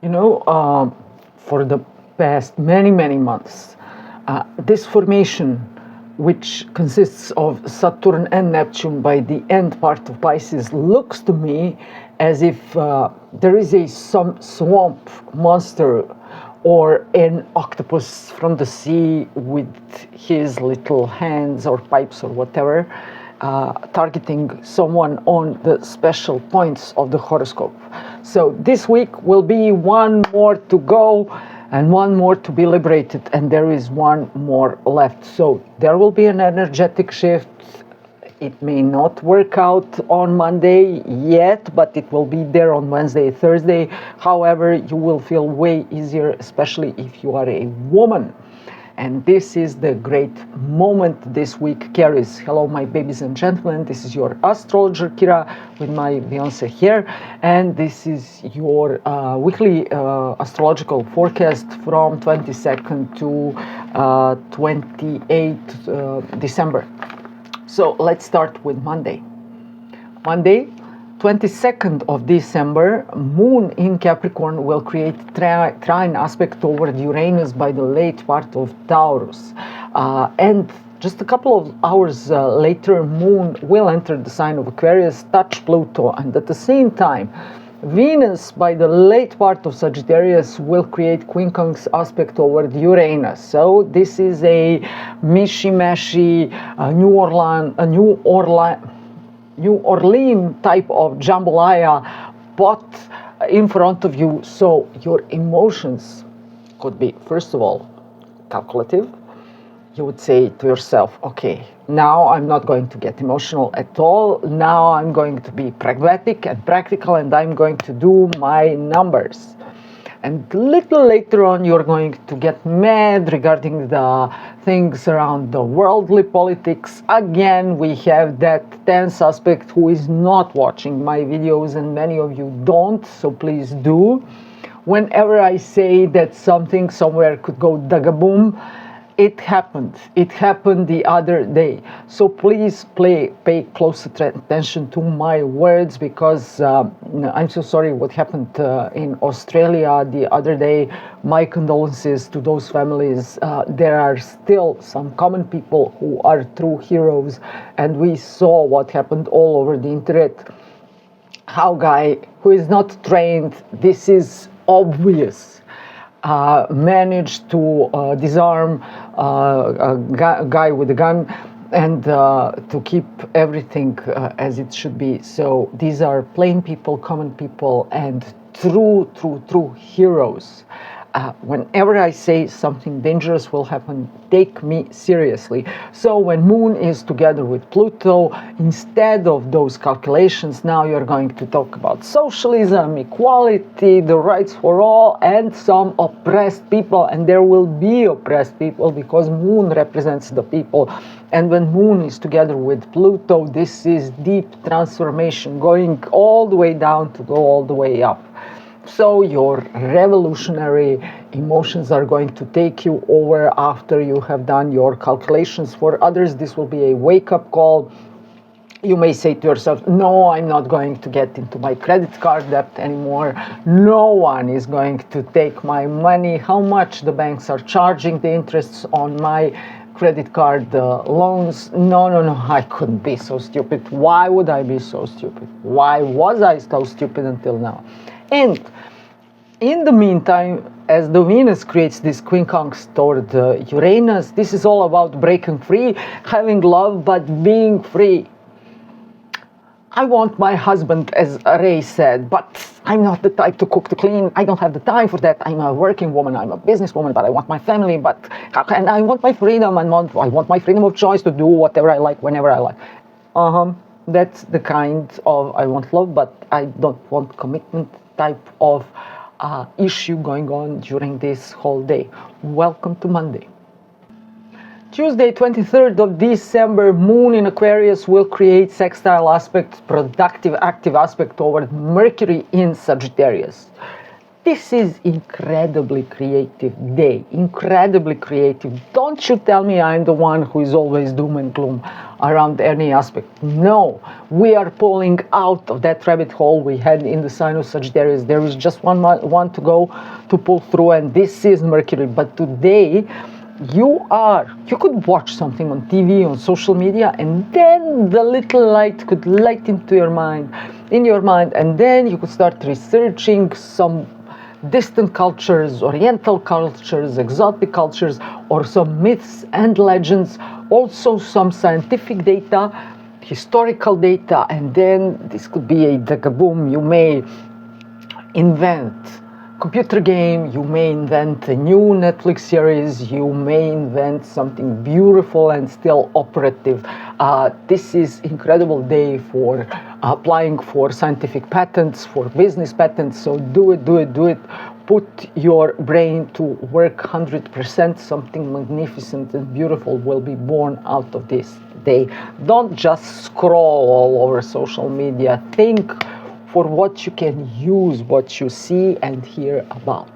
You know, for the past many months, this formation, which consists of Saturn and Neptune by the end part of Pisces, looks to me as if there is some swamp monster or an octopus from the sea with his little hands or pipes or whatever, targeting someone on the special points of the horoscope. So this week will be one more to go and one more to be liberated, and there is one more left. So there will be an energetic shift. It may not work out on Monday yet, but it will be there on Wednesday, Thursday. However, you will feel way easier, especially if you are a woman. And this is the great moment this week carries. Hello, my babies and gentlemen. This is your astrologer, Kira, with my Beyonce here. And this is your weekly astrological forecast from 22nd to 28th December. So let's start with Monday. Monday, 22nd of December, Moon in Capricorn will create trine aspect toward Uranus by the late part of Taurus. And just a couple of hours later, Moon will enter the sign of Aquarius, touch Pluto, and at the same time, Venus by the late part of Sagittarius will create quincunx aspect toward Uranus. So this is a mishy-mashy New Orleans type of jambalaya pot in front of you. So your emotions could be, first of all, calculative. You would say to yourself, okay, now I'm not going to get emotional at all. Now I'm going to be pragmatic and practical, and I'm going to do my numbers. And a little later on, you're going to get mad regarding the things around the worldly politics. Again, we have that tense aspect who is not watching my videos, and many of you don't, so please do. Whenever I say that something somewhere could go dagaboom, it happened. It happened the other day. So please pay close attention to my words, because I'm so sorry what happened in Australia the other day. My condolences to those families. There are still some common people who are true heroes, and we saw what happened all over the internet. How guy who is not trained, this is obvious, managed to disarm a guy with a gun and to keep everything as it should be. So these are plain people, common people, and true heroes. Whenever I say something dangerous will happen, take me seriously. So when Moon is together with Pluto, instead of those calculations, now you're going to talk about socialism, equality, the rights for all, and some oppressed people. And there will be oppressed people because Moon represents the people. And when Moon is together with Pluto, this is deep transformation, going all the way down to go all the way up. So your revolutionary emotions are going to take you over after you have done your calculations. For others, this will be a wake-up call. You may say to yourself, no, I'm not going to get into my credit card debt anymore. No one is going to take my money. How much the banks are charging the interests on my credit card loans? No, I couldn't be so stupid. Why would I be so stupid? Why was I so stupid until now? And in the meantime, as the Venus creates this quincunx toward Uranus, this is all about breaking free, having love, but being free. I want my husband, as Ray said, but I'm not the type to cook, to clean. I don't have the time for that. I'm a working woman. I'm a businesswoman, but I want my family, and I want my freedom, and I want my freedom of choice to do whatever I like, whenever I like. That's the kind of I want love, but I don't want commitment type of issue going on during this whole day. Welcome to Monday. Tuesday, 23rd of December, Moon in Aquarius will create sextile aspect, productive, active aspect toward Mercury in Sagittarius. This is incredibly creative day, incredibly creative. Don't you tell me I'm the one who is always doom and gloom around any aspect. No, we are pulling out of that rabbit hole we had in the sign of Sagittarius. There is just one to go to pull through, and this is Mercury. But today, you could watch something on TV, on social media, and then the little light could light into your mind, and then you could start researching some distant cultures, oriental cultures, exotic cultures, or some myths and legends, also some scientific data, historical data, and then this could be a boom. You may invent computer game, you may invent a new Netflix series, you may invent something beautiful and still operative. This is incredible day for applying for scientific patents, for business patents, so do it. Put your brain to work 100%. Something magnificent and beautiful will be born out of this day. Don't just scroll all over social media. Think for what you can use, what you see and hear about.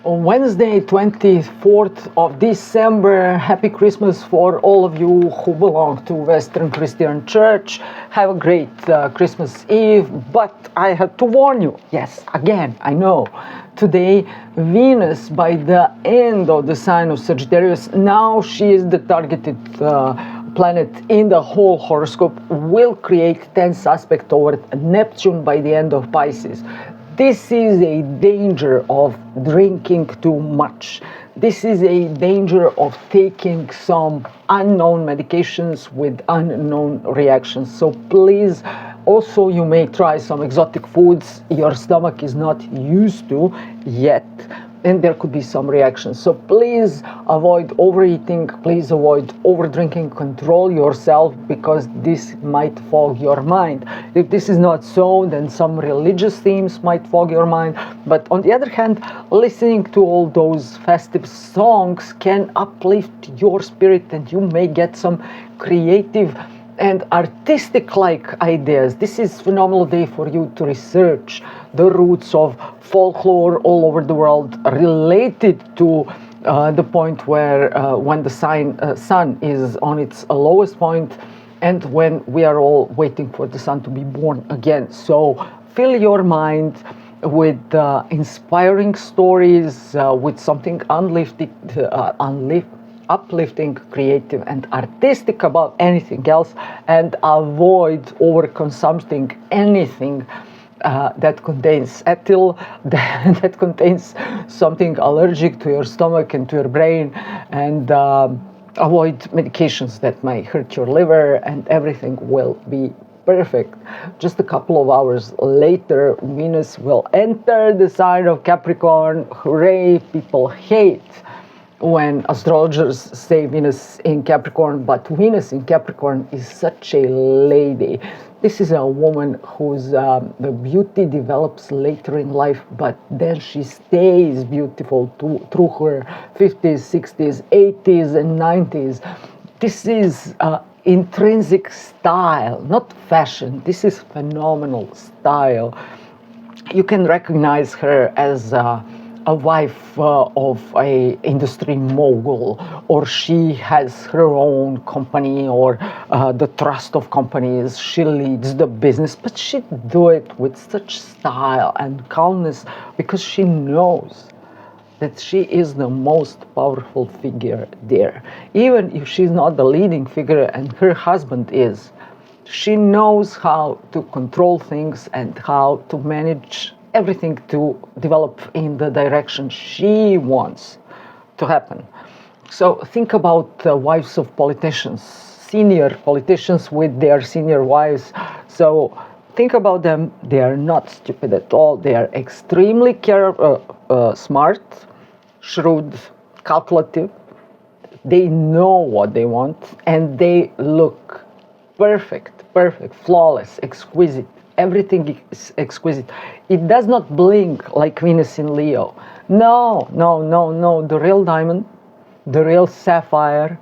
On Wednesday, 24th of December, happy Christmas for all of you who belong to Western Christian Church. Have a great Christmas Eve, but I have to warn you, yes, again, I know, today Venus, by the end of the sign of Sagittarius, now she is the targeted planet in the whole horoscope, will create tense aspect toward Neptune by the end of Pisces. This is a danger of drinking too much. This is a danger of taking some unknown medications with unknown reactions. So please, also you may try some exotic foods your stomach is not used to yet, and there could be some reactions. So please avoid overeating, please avoid overdrinking, control yourself, because this might fog your mind. If this is not so, then some religious themes might fog your mind. But on the other hand, listening to all those festive songs can uplift your spirit, and you may get some creative and artistic-like ideas. This is a phenomenal day for you to research the roots of folklore all over the world related to the point where when the sun is on its lowest point and when we are all waiting for the sun to be born again. So fill your mind with inspiring stories, with something uplifting, creative, and artistic about anything else, and avoid overconsuming anything that contains ethyl, that contains something allergic to your stomach and to your brain, and avoid medications that might hurt your liver, and everything will be perfect. Just a couple of hours later, Venus will enter the sign of Capricorn. Hooray, people hate when astrologers say Venus in Capricorn, but Venus in Capricorn is such a lady. This is a woman whose the beauty develops later in life, but then she stays beautiful through her 50s, 60s, 80s, and 90s. This is intrinsic style, not fashion. This is phenomenal style. You can recognize her as a wife of a industry mogul, or she has her own company, or the trust of companies. She leads the business, but she do it with such style and calmness because she knows that she is the most powerful figure there. Even if she's not the leading figure and her husband is, she knows how to control things and how to manage everything to develop in the direction she wants to happen. So think about wives of politicians, senior politicians with their senior wives. So think about them. They are not stupid at all. They are extremely smart, shrewd, calculative. They know what they want, and they look perfect, flawless, exquisite. Everything is exquisite. It does not blink like Venus in Leo. No. The real diamond, the real sapphire,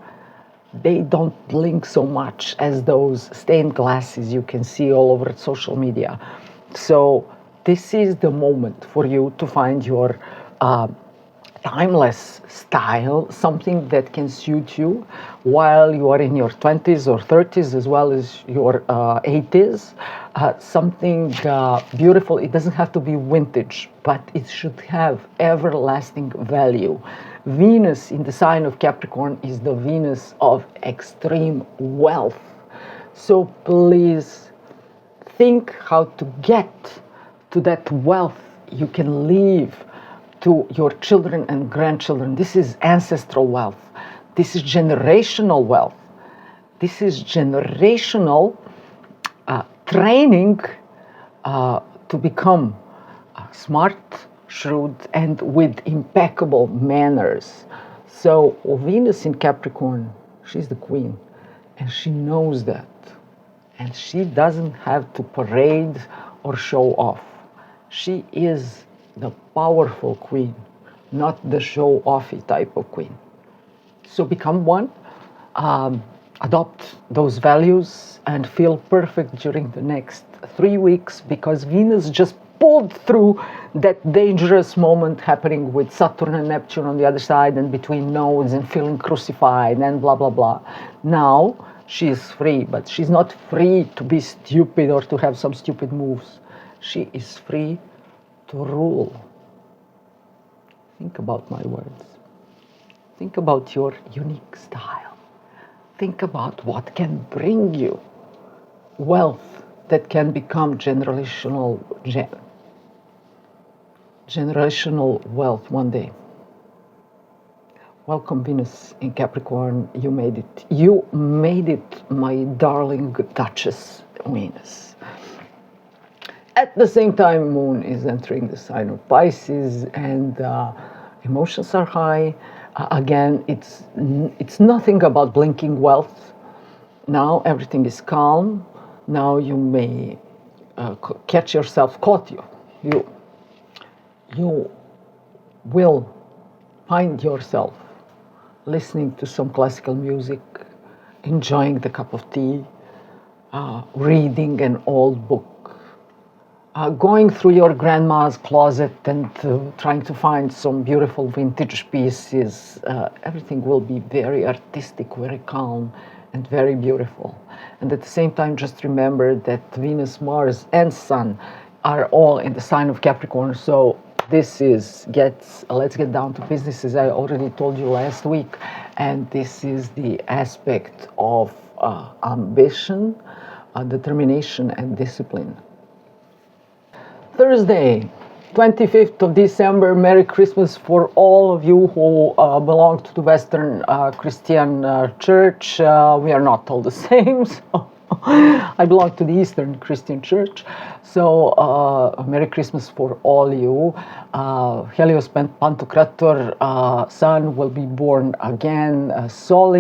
they don't blink so much as those stained glasses you can see all over social media. So this is the moment for you to find your timeless style, something that can suit you while you are in your 20s or 30s as well as your 80s. Something beautiful. It doesn't have to be vintage, but it should have everlasting value. Venus in the sign of Capricorn is the Venus of extreme wealth. So please think how to get to that wealth you can leave to your children and grandchildren. This is ancestral wealth. This is generational wealth. This is generational training to become smart, shrewd, and with impeccable manners. So Venus in Capricorn, she's the queen, and she knows that. And she doesn't have to parade or show off. She is the powerful queen, not the show-offy type of queen. So become one, adopt those values, and feel perfect during the next 3 weeks, because Venus just pulled through that dangerous moment happening with Saturn and Neptune on the other side and between nodes and feeling crucified and blah, blah, blah. Now she is free, but she's not free to be stupid or to have some stupid moves. She is free to rule. Think about my words. Think about your unique style. Think about what can bring you wealth that can become generational wealth one day. Welcome, Venus in Capricorn. You made it. You made it, my darling Duchess Venus. At the same time, Moon is entering the sign of Pisces, and emotions are high. Again, it's nothing about blinking wealth. Now everything is calm. Now you may catch yourself, you will find yourself listening to some classical music, enjoying the cup of tea, reading an old book, going through your grandma's closet and trying to find some beautiful vintage pieces. Everything will be very artistic, very calm, and very beautiful. And at the same time, just remember that Venus, Mars, and Sun are all in the sign of Capricorn. So this is let's get down to business, as I already told you last week. And this is the aspect of ambition, determination, and discipline. Thursday, 25th of December, Merry Christmas for all of you who belong to the Western Christian Church. We are not all the same, so I belong to the Eastern Christian Church. So Merry Christmas for all you. Helios Pantocrator, Sun will be born again. Sol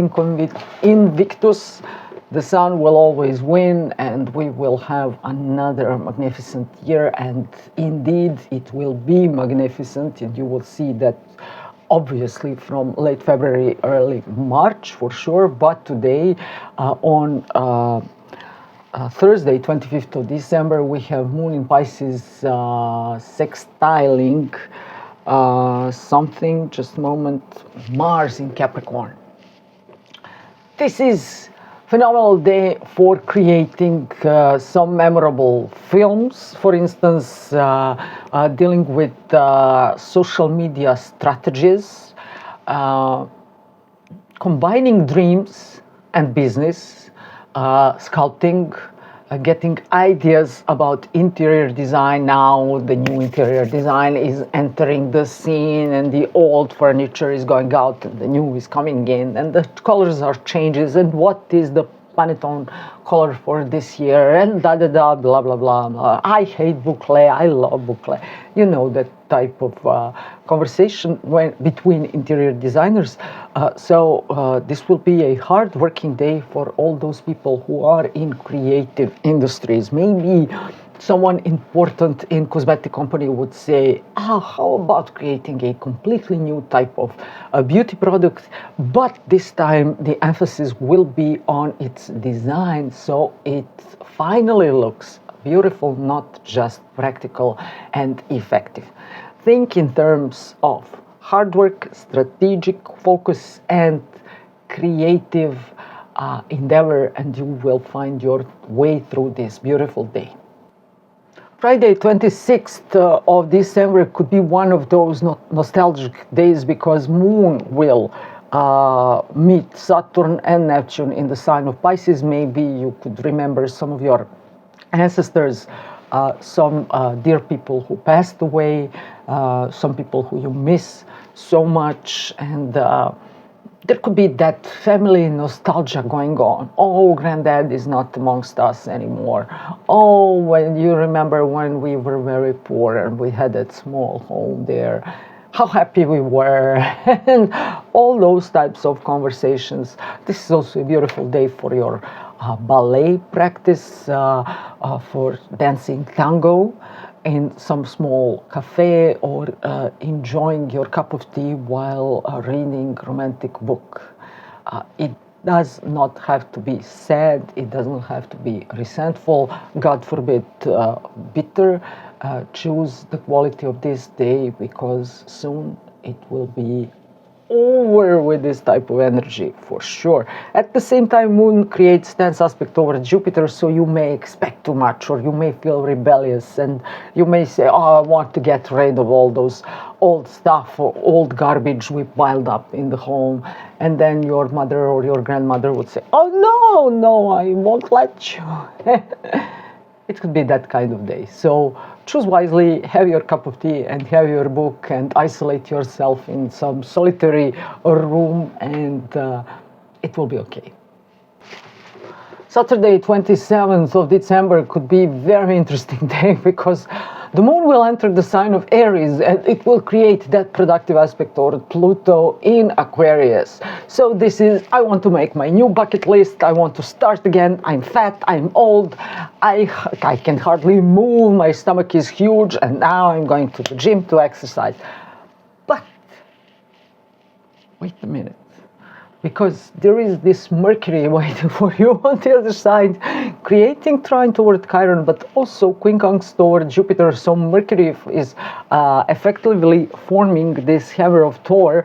Invictus. The sun will always win, and we will have another magnificent year, and indeed it will be magnificent, and you will see that obviously from late February, early March for sure. But today, on Thursday, 25th of December, we have Moon in Pisces sextiling something, just a moment, Mars in Capricorn. This is phenomenal day for creating some memorable films. For instance, dealing with social media strategies, combining dreams and business, sculpting, getting ideas about interior design. Now the new interior design is entering the scene, and the old furniture is going out and the new is coming in, and the colors are changes, and what is the Pantone color for this year, and blah blah blah blah. I hate boucle, I love boucle. You know, that type of conversation between interior designers. So this will be a hard working day for all those people who are in creative industries. Maybe someone important in cosmetic company would say, how about creating a completely new type of beauty product, but this time the emphasis will be on its design, so it finally looks beautiful, not just practical and effective. Think in terms of hard work, strategic focus, and creative endeavor, and you will find your way through this beautiful day. Friday, 26th of December could be one of those nostalgic days because Moon will meet Saturn and Neptune in the sign of Pisces. Maybe you could remember some of your ancestors, some dear people who passed away, some people who you miss so much, and there could be that family nostalgia going on. Oh, granddad is not amongst us anymore. Oh, when you remember when we were very poor and we had that small home there, how happy we were, and all those types of conversations. This is also a beautiful day for your ballet practice, for dancing tango in some small cafe, or enjoying your cup of tea while reading romantic book. It does not have to be sad, it doesn't have to be resentful, God forbid bitter. Choose the quality of this day, because soon it will be over with this type of energy for sure. At the same time, Moon creates tense aspect over Jupiter, so you may expect too much, or you may feel rebellious, and you may say, oh, I want to get rid of all those old stuff or old garbage we piled up in the home. And then your mother or your grandmother would say, oh no, I won't let you. It could be that kind of day. So choose wisely, have your cup of tea and have your book, and isolate yourself in some solitary room, and it will be okay. Saturday, 27th of December could be a very interesting day, because the Moon will enter the sign of Aries, and it will create that productive aspect toward Pluto in Aquarius. So this is, I want to make my new bucket list, I want to start again, I'm fat, I'm old, I can hardly move, my stomach is huge, and now I'm going to the gym to exercise. But, wait a minute. Because there is this Mercury waiting for you on the other side, creating trine toward Chiron, but also quincunx toward Jupiter. So Mercury is effectively forming this hammer of Thor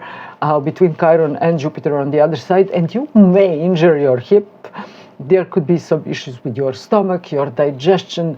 between Chiron and Jupiter on the other side, and you may injure your hip. There could be some issues with your stomach, your digestion.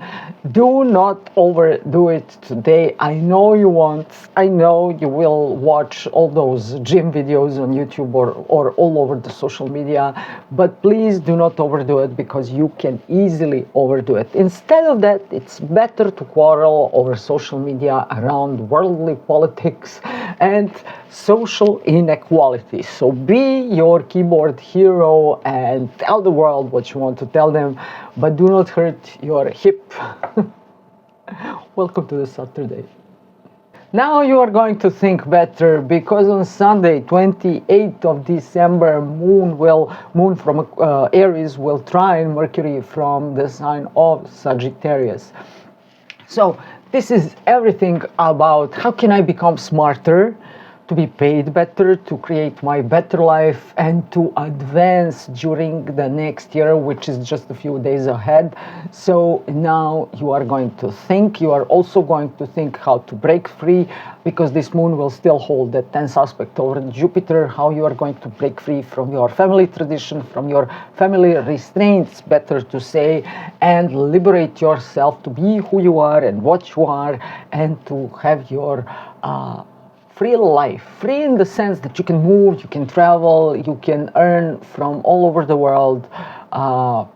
Do not overdo it today. I know you won't. I know you will watch all those gym videos on YouTube or all over the social media, but please do not overdo it, because you can easily overdo it. Instead of that, it's better to quarrel over social media around worldly politics and social inequality. So be your keyboard hero and tell the world what you want to tell them, but do not hurt your hip. Welcome to the Saturday. Now you are going to think better, because on Sunday, 28th of December, Moon from Aries will trine Mercury from the sign of Sagittarius. So this is everything about how can I become smarter, to be paid better, to create my better life, and to advance during the next year, which is just a few days ahead. So now you are going to think, you are also going to think how to break free, because this Moon will still hold that tense aspect over Jupiter, how you are going to break free from your family tradition, from your family restraints, better to say, and liberate yourself to be who you are and what you are, and to have your free life. Free in the sense that you can move, you can travel, you can earn from all over the world. How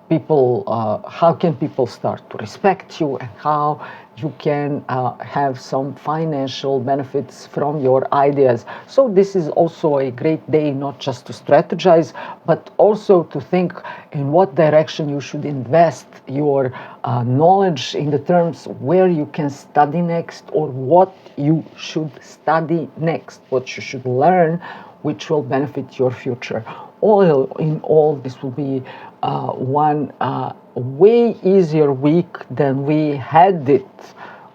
can people start to respect you, and how you can have some financial benefits from your ideas. So this is also a great day, not just to strategize, but also to think in what direction you should invest your knowledge, in the terms where you can study next, or what you should study next, what you should learn, which will benefit your future. All in all, this will be one way easier week than we had it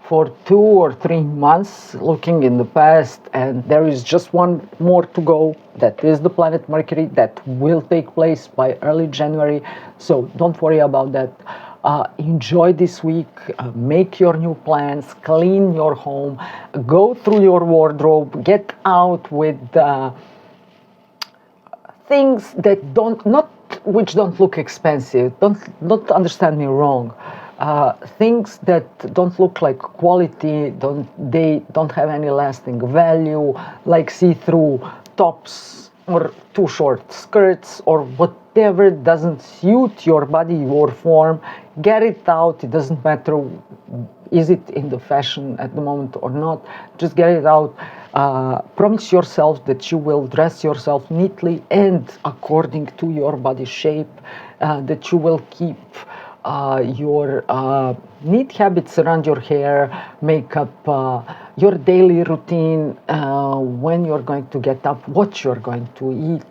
for 2 or 3 months looking in the past, and there is just one more to go. That is the planet Mercury, that will take place by early January, so don't worry about that. Enjoy this week, make your new plans, clean your home, go through your wardrobe, get out with things that which don't look expensive. Don't understand me wrong. Things that don't look like quality, they don't have any lasting value, like see-through tops or too short skirts or whatever doesn't suit your body, your form. Get it out. It doesn't matter is it in the fashion at the moment or not. Just get it out. Promise yourself that you will dress yourself neatly and according to your body shape, that you will keep your neat habits around your hair, makeup, your daily routine, when you're going to get up, what you're going to eat.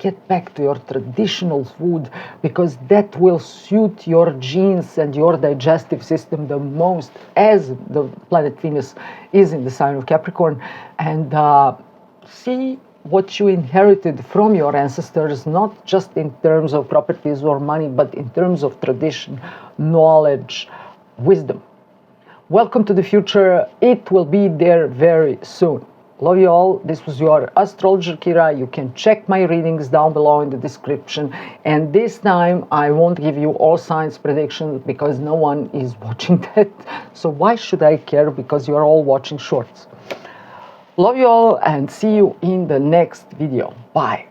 Get back to your traditional food, because that will suit your genes and your digestive system the most, as the planet Venus is in the sign of Capricorn. And see what you inherited from your ancestors, not just in terms of properties or money, but in terms of tradition, knowledge, wisdom. Welcome to the future. It will be there very soon. Love you all. This was your astrologer Kira. You can check my readings down below in the description. And this time I won't give you all signs predictions because no one is watching that. So why should I care? Because you're all watching shorts. Love you all and see you in the next video. Bye.